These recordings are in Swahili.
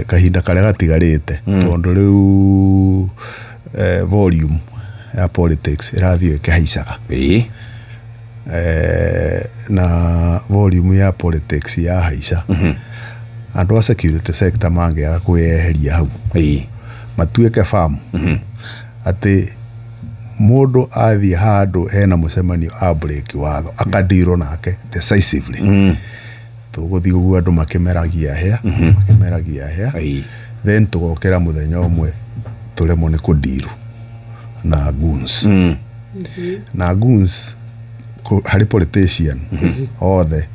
kahinda karia gatigarite tondu riu volume ya politics irathio ikihaicaga na volume ya politics ya haica andu a security sector mangiaga kweheria hau matuike famu ati mundu athie handu hena mucemanio a break watho akadiro nake decisively tuguthi uguo andu makimeragia hea then tugokera muthenya umwe turemo ni kudiru na goons na goons hari politician othe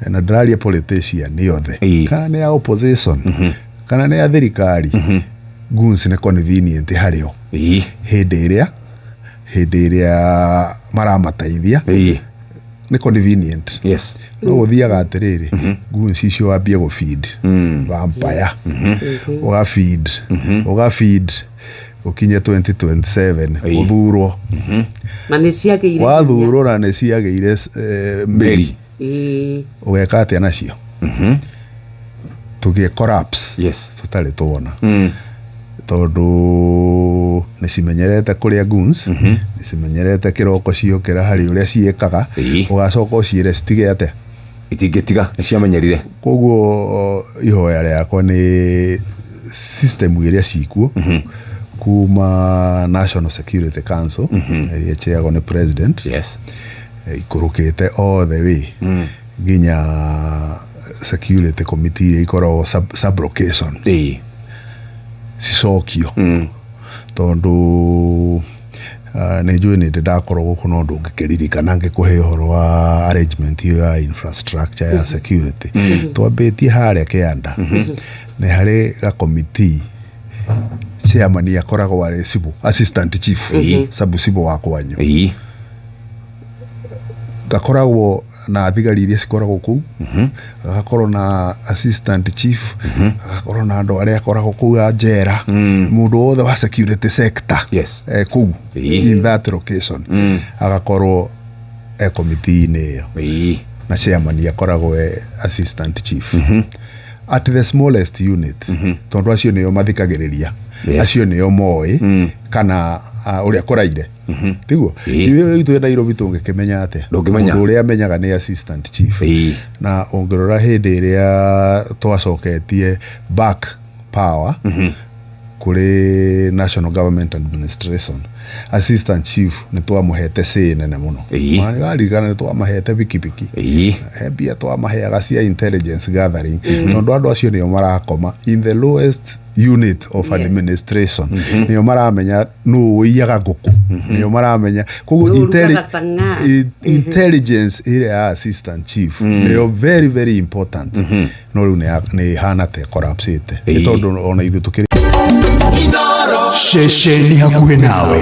na draria politician ni othe kana ni opposition kana ni thirikari goons ni convenient hario hindi iria maramataithia ni convenient no uthiaga atiriri goons icio wambie go feed vampire uga feed ukinye 2027 uthurwo na niciageire wathurwo na niciageire meri ugeka atia nacio tugie collapse tutari tuona tondu nicimenyerete kuria goons nicimenyerete kiroko ciokera hari uria ciekaga ugacoka uciire citige atia itingetiga niciamenyerire koguo ihoya riakwa ni system iria cikuo kuma National Security Council iria cheagwo ni president ikurukite all the way ginya security committee iria ikoragwo sublocation cicokio tondu nejue ni ndakorwo guku no ndungikiririkana ngikuhe uhoro wa arrangement ya infrastructure ya security twambitie haria kianda ni hari ga committee chairman yakoragwo ari sibu assistant chief sabu sibu wa kwanyu gakoragwo na thigari iria cikoragwo kuu gakorwo na assistant chief gakorwo na andu aria akoragwo kuu njera mundu wothe wa security sector kuu in that location agakorwo committee ne na chairman yakoragwo assistant chief at the smallest unit tondu acio niyo mathikagiriria acio niyo moi kana uria koraire tiguo iyo itu Nairobi tungikimenya ate mundu uria amenyaga ni assistant chief na ongorora hindi iria twacoketie back power kuri national government administration assistant chief ni twamuhete nene muno mani garigana ni twamahete pikipiki hebia twamaheaga cia intelligence gathering tondu andu acio niyo marakoma in the lowest unit of administration niyo maramenya no uiyaga nguku niyo maramenya koguo intelligence area assistant chief niyo very very important no riu ni hana te collapse tondu ona ithu tukiri shesheni hakuhe nawe.